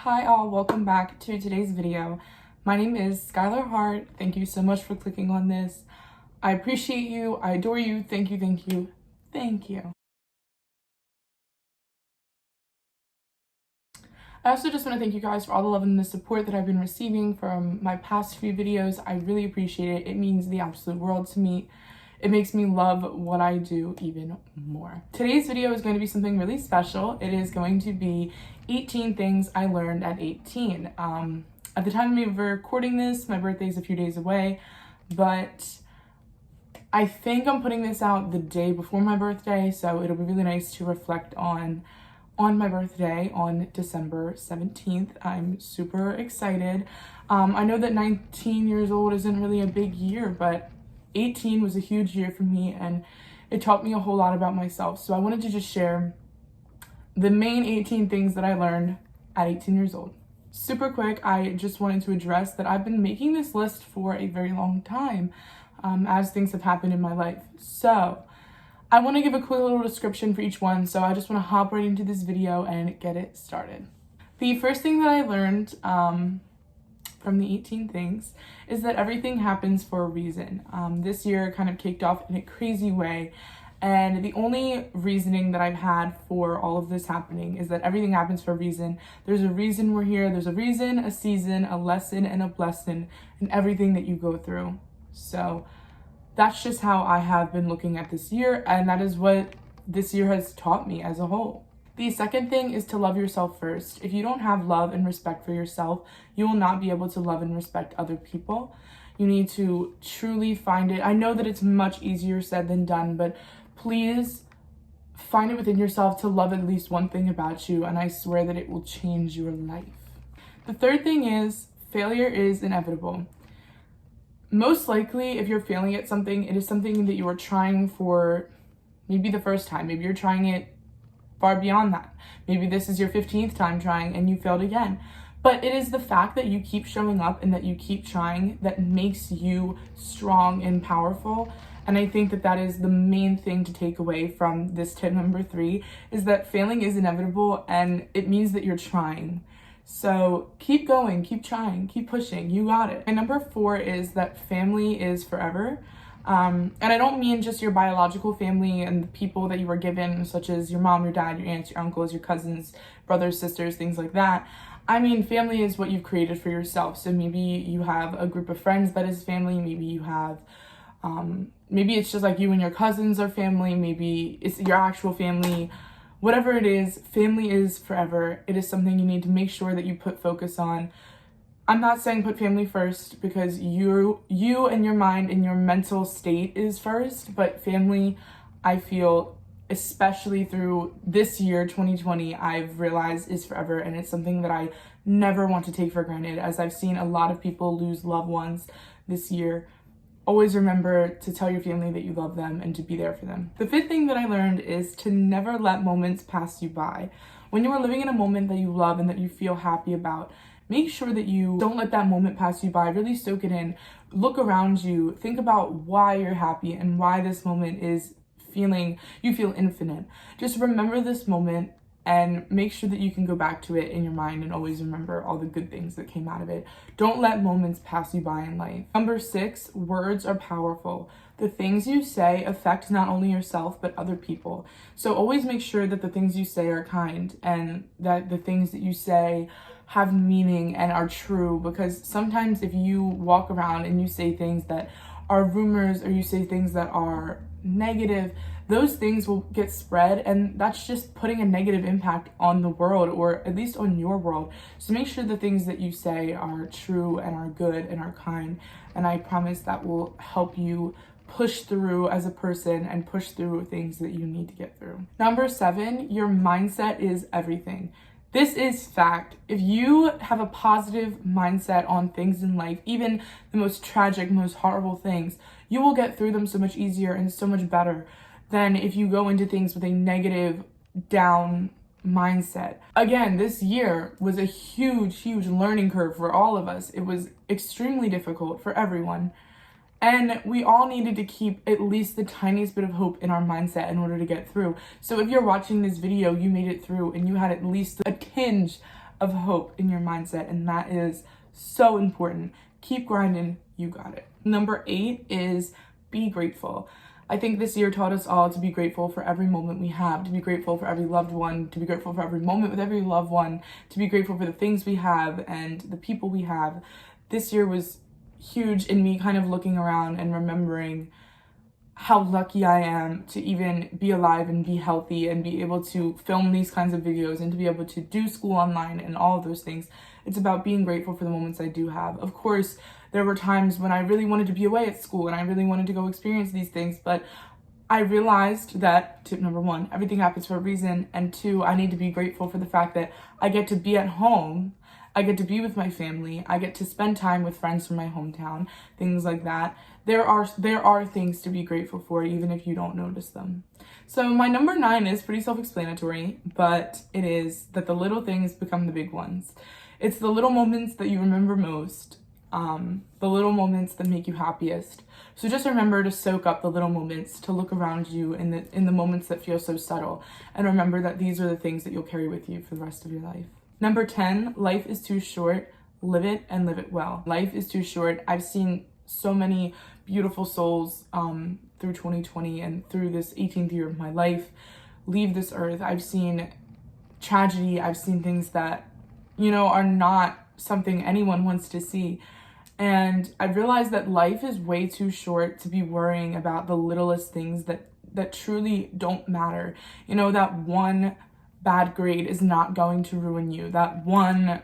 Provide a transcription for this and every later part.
Hi all, welcome back to today's video. My name is Skylar Hart. Thank you so much for clicking on this. I appreciate you, I adore you, thank you, thank you, thank you. I also just want to thank you guys for all the love and the support that I've been receiving from my past few videos. I really appreciate it. It means the absolute world to me. It makes me love what I do even more. Today's video is going to be something really special. It is going to be 18 things I learned at 18. At the time of recording this, my birthday is a few days away, but I think I'm putting this out the day before my birthday, so it'll be really nice to reflect on my birthday on December 17th. I'm super excited. I know that 19 years old isn't really a big year, but 18 was a huge year for me and it taught me a whole lot about myself. So I wanted to just share the main 18 things that I learned at 18 years old. Super quick, I just wanted to address that I've been making this list for a very long time as things have happened in my life. So I want to give a quick little description for each one, so I just want to hop right into this video and get it started. The first thing that I learned from the 18 things is that everything happens for a reason. This year kind of kicked off in a crazy way, and the only reasoning that I've had for all of this happening is that everything happens for a reason. There's a reason we're here, there's a reason, a season, a lesson, and a blessing in everything that you go through. So that's just how I have been looking at this year, and that is what this year has taught me as a whole. The second thing is to love yourself first. If you don't have love and respect for yourself, you will not be able to love and respect other people. You need to truly find it. I know that it's much easier said than done, but please find it within yourself to love at least one thing about you, and I swear that it will change your life. The third thing is failure is inevitable. Most likely, if you're failing at something, it is something that you are trying for maybe the first time. Maybe you're trying it far beyond that. Maybe this is your 15th time trying and you failed again. But it is the fact that you keep showing up and that you keep trying that makes you strong and powerful. And I think that that is the main thing to take away from this tip number 3, is that failing is inevitable and it means that you're trying. So keep going, keep trying, keep pushing, you got it. And number 4 is that family is forever. And I don't mean just your biological family and the people that you were given, such as your mom, your dad, your aunts, your uncles, your cousins, brothers, sisters, things like that. I mean, family is what you've created for yourself. So maybe you have a group of friends that is family. Maybe you have, maybe it's just like you and your cousins are family. Maybe it's your actual family. Whatever it is, family is forever. It is something you need to make sure that you put focus on. I'm not saying put family first, because you and your mind and your mental state is first, but family, I feel, especially through this year, 2020, I've realized is forever, and it's something that I never want to take for granted, as I've seen a lot of people lose loved ones this year. Always remember to tell your family that you love them and to be there for them. The 5th thing that I learned is to never let moments pass you by. When you are living in a moment that you love and that you feel happy about, make sure that you don't let that moment pass you by. Really soak it in. Look around you. Think about why you're happy and why this moment is you feel infinite. Just remember this moment and make sure that you can go back to it in your mind and always remember all the good things that came out of it. Don't let moments pass you by in life. Number 6, words are powerful. The things you say affect not only yourself, but other people. So always make sure that the things you say are kind and that the things that you say have meaning and are true, because sometimes if you walk around and you say things that are rumors or you say things that are negative, those things will get spread, and that's just putting a negative impact on the world, or at least on your world. So make sure the things that you say are true and are good and are kind, and I promise that will help you push through as a person and push through things that you need to get through. Number 7, your mindset is everything. This is fact. If you have a positive mindset on things in life, even the most tragic, most horrible things, you will get through them so much easier and so much better than if you go into things with a negative, down mindset. Again, this year was a huge learning curve for all of us. It was extremely difficult for everyone. And we all needed to keep at least the tiniest bit of hope in our mindset in order to get through. So if you're watching this video, you made it through and you had at least a tinge of hope in your mindset, and that is so important. Keep grinding, you got it. Number 8 is be grateful. I think this year taught us all to be grateful for every moment we have, to be grateful for every loved one, to be grateful for every moment with every loved one, to be grateful for the things we have and the people we have. This year was huge in me kind of looking around and remembering how lucky I am to even be alive and be healthy and be able to film these kinds of videos and to be able to do school online and all of those things. It's about being grateful for the moments I do have. Of course, there were times when I really wanted to be away at school and I really wanted to go experience these things, but I realized that, tip number 1, everything happens for a reason, and 2, I need to be grateful for the fact that I get to be at home, I get to be with my family, I get to spend time with friends from my hometown, things like that. There are things to be grateful for, even if you don't notice them. So my number 9 is pretty self-explanatory, but it is that the little things become the big ones. It's the little moments that you remember most, the little moments that make you happiest. So just remember to soak up the little moments, to look around you in the moments that feel so subtle, and remember that these are the things that you'll carry with you for the rest of your life. Number 10, life is too short. Live it and live it well. Life is too short. I've seen so many beautiful souls through 2020 and through this 18th year of my life leave this earth. I've seen tragedy. I've seen things that, are not something anyone wants to see. And I've realized that life is way too short to be worrying about the littlest things that truly don't matter. That one bad grade is not going to ruin you. That one,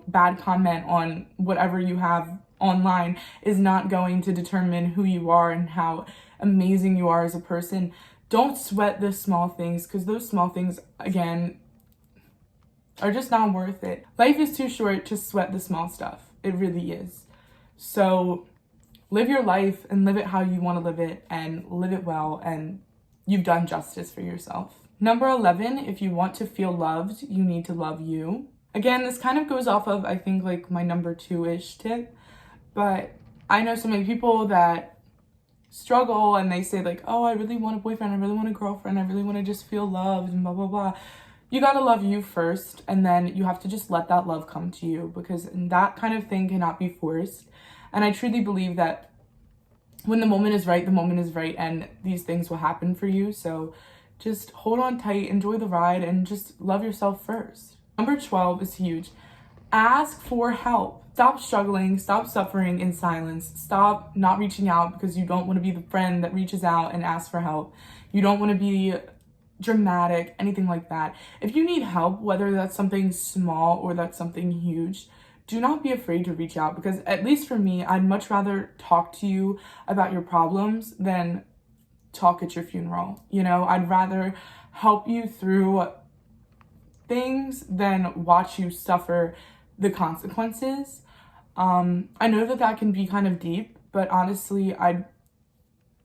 bad comment on whatever you have online is not going to determine who you are and how amazing you are as a person. Don't sweat the small things, because those small things, again, are just not worth it. Life is too short to sweat the small stuff. It really is. So live your life and live it how you want to live it, and live it well, and you've done justice for yourself. Number 11, if you want to feel loved, you need to love you. Again, this kind of goes off of, I think, like my number 2-ish tip, but I know so many people that struggle and they say like, oh, I really want a boyfriend, I really want a girlfriend, I really want to just feel loved and blah, blah, blah. You gotta love you first, and then you have to just let that love come to you, because that kind of thing cannot be forced. And I truly believe that when the moment is right, and these things will happen for you. So just hold on tight, enjoy the ride, and just love yourself first. Number 12 is huge. Ask for help. Stop struggling, stop suffering in silence, stop not reaching out because you don't want to be the friend that reaches out and asks for help. You don't want to be dramatic, anything like that. If you need help, whether that's something small or that's something huge, do not be afraid to reach out, because at least for me, I'd much rather talk to you about your problems than talk at your funeral. I'd rather help you through things than watch you suffer the consequences. I know that can be kind of deep, but honestly, I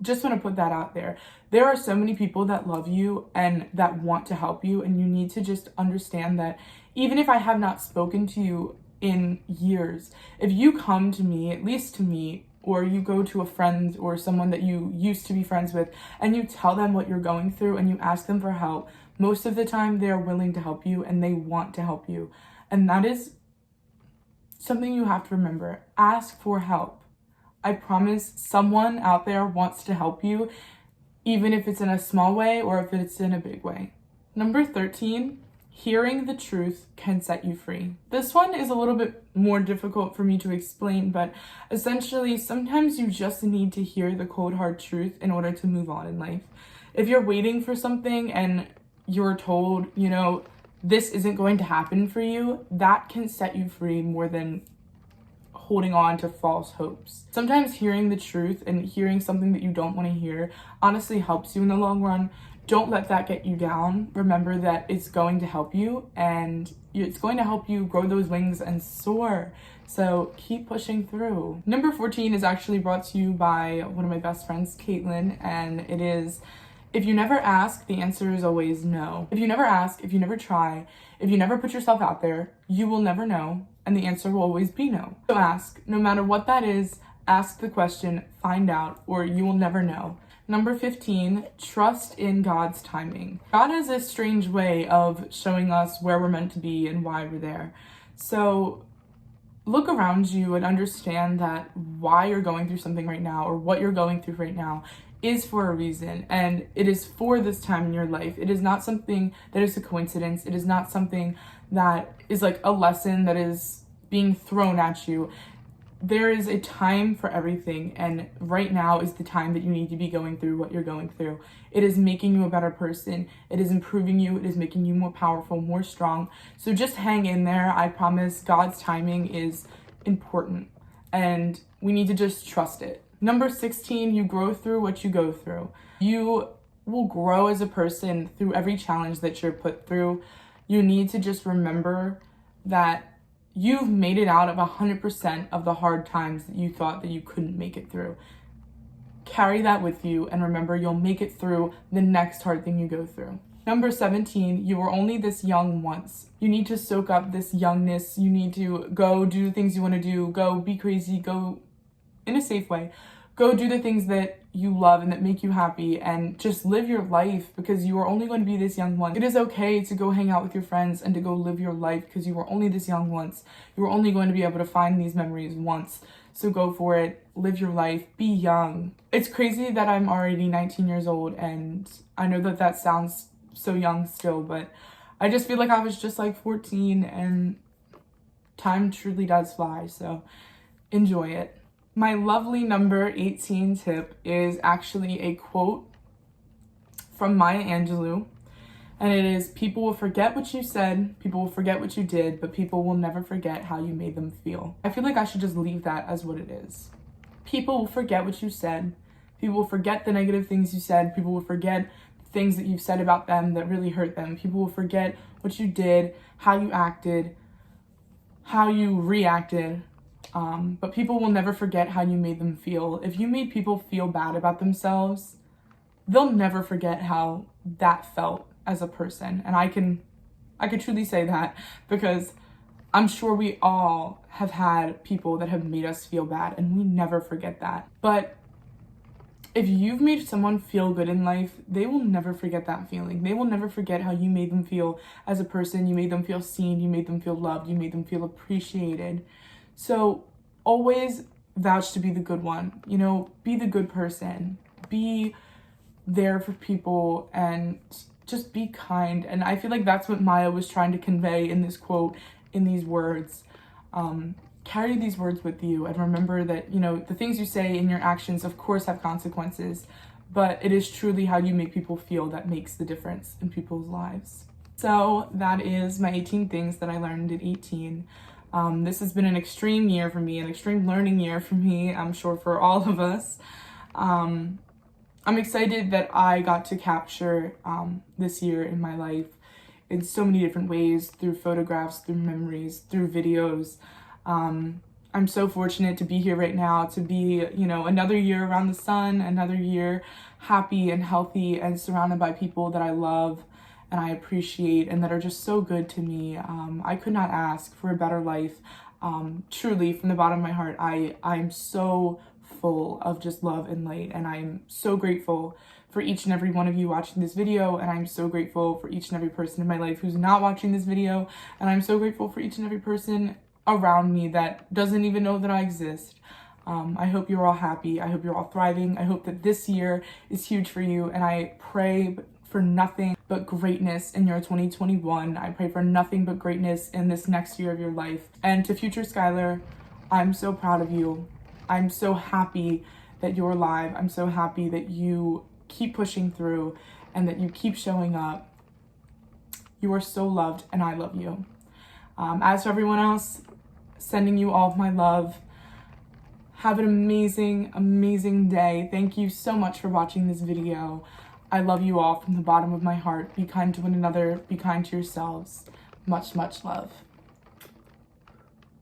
just want to put that out there. There are so many people that love you and that want to help you, and you need to just understand that even if I have not spoken to you in years, if you come to me, at least to me, or you go to a friend or someone that you used to be friends with and you tell them what you're going through and you ask them for help, most of the time they're willing to help you and they want to help you. And that is something you have to remember. Ask for help. I promise someone out there wants to help you, even if it's in a small way or if it's in a big way. Number 13, hearing the truth can set you free. This one is a little bit more difficult for me to explain, but essentially sometimes you just need to hear the cold hard truth in order to move on in life. If you're waiting for something and you're told, this isn't going to happen for you, that can set you free more than holding on to false hopes. Sometimes hearing the truth and hearing something that you don't want to hear honestly helps you in the long run. Don't let that get you down. Remember that it's going to help you, and it's going to help you grow those wings and soar. So keep pushing through. Number 14 is actually brought to you by one of my best friends, Caitlin, and it is, if you never ask, the answer is always no. If you never ask, if you never try, if you never put yourself out there, you will never know, and the answer will always be no. So ask, no matter what that is, ask the question, find out, or you will never know. Number 15, trust in God's timing. God has a strange way of showing us where we're meant to be and why we're there. So look around you and understand that why you're going through something right now, or what you're going through right now, is for a reason, and it is for this time in your life. It is not something that is a coincidence. It is not something that is like a lesson that is being thrown at you. There is a time for everything, and right now is the time that you need to be going through what you're going through. It is making you a better person. It is improving you. It is making you more powerful, more strong. So just hang in there. I promise God's timing is important, and we need to just trust it. Number 16, you grow through what you go through. You will grow as a person through every challenge that you're put through. You need to just remember that you've made it out of 100% of the hard times that you thought that you couldn't make it through. Carry that with you, and remember, you'll make it through the next hard thing you go through. Number 17, you were only this young once. You need to soak up this youngness. You need to go do the things you want to do. Go be crazy. Go in a safe way. Go do the things that you love and that make you happy, and just live your life, because you are only going to be this young once. It is okay to go hang out with your friends and to go live your life, because you are only this young once. You are only going to be able to find these memories once. So go for it. Live your life. Be young. It's crazy that I'm already 19 years old, and I know that that sounds so young still, but I just feel like I was just like 14, and time truly does fly. So enjoy it. My lovely number 18 tip is actually a quote from Maya Angelou, and it is, people will forget what you said, people will forget what you did, but people will never forget how you made them feel. I feel like I should just leave that as what it is. People will forget what you said, people will forget the negative things you said, people will forget things that you've said about them that really hurt them, people will forget what you did, how you acted, how you reacted. But people will never forget how you made them feel. If you made people feel bad about themselves, they'll never forget how that felt as a person. And I could truly say that, because I'm sure we all have had people that have made us feel bad, and we never forget that. But if you've made someone feel good in life, they will never forget that feeling. They will never forget how you made them feel as a person. You made them feel seen, you made them feel loved, you made them feel appreciated. So always vouch to be the good one, be the good person, be there for people, and just be kind. And I feel like that's what Maya was trying to convey in this quote, in these words. Carry these words with you, and remember that, the things you say and your actions, of course, have consequences, but it is truly how you make people feel that makes the difference in people's lives. So that is my 18 things that I learned at 18. This has been an extreme year for me, an extreme learning year for me, I'm sure for all of us. I'm excited that I got to capture this year in my life in so many different ways, through photographs, through memories, through videos. I'm so fortunate to be here right now, to be, another year around the sun, another year happy and healthy and surrounded by people that I love and I appreciate and that are just so good to me. I could not ask for a better life. Truly, from the bottom of my heart, I'm so full of just love and light, and I'm so grateful for each and every one of you watching this video, and I'm so grateful for each and every person in my life who's not watching this video, and I'm so grateful for each and every person around me that doesn't even know that I exist. I hope you're all happy. I hope you're all thriving. I hope that this year is huge for you, and I pray for nothing but greatness in your 2021. I pray for nothing but greatness in this next year of your life. And to future Skylar, I'm so proud of you. I'm so happy that you're alive. I'm so happy that you keep pushing through and that you keep showing up. You are so loved, and I love you. As for everyone else, sending you all of my love. Have an amazing, amazing day. Thank you so much for watching this video. I love you all from the bottom of my heart. Be kind to one another. Be kind to yourselves. Much, much love.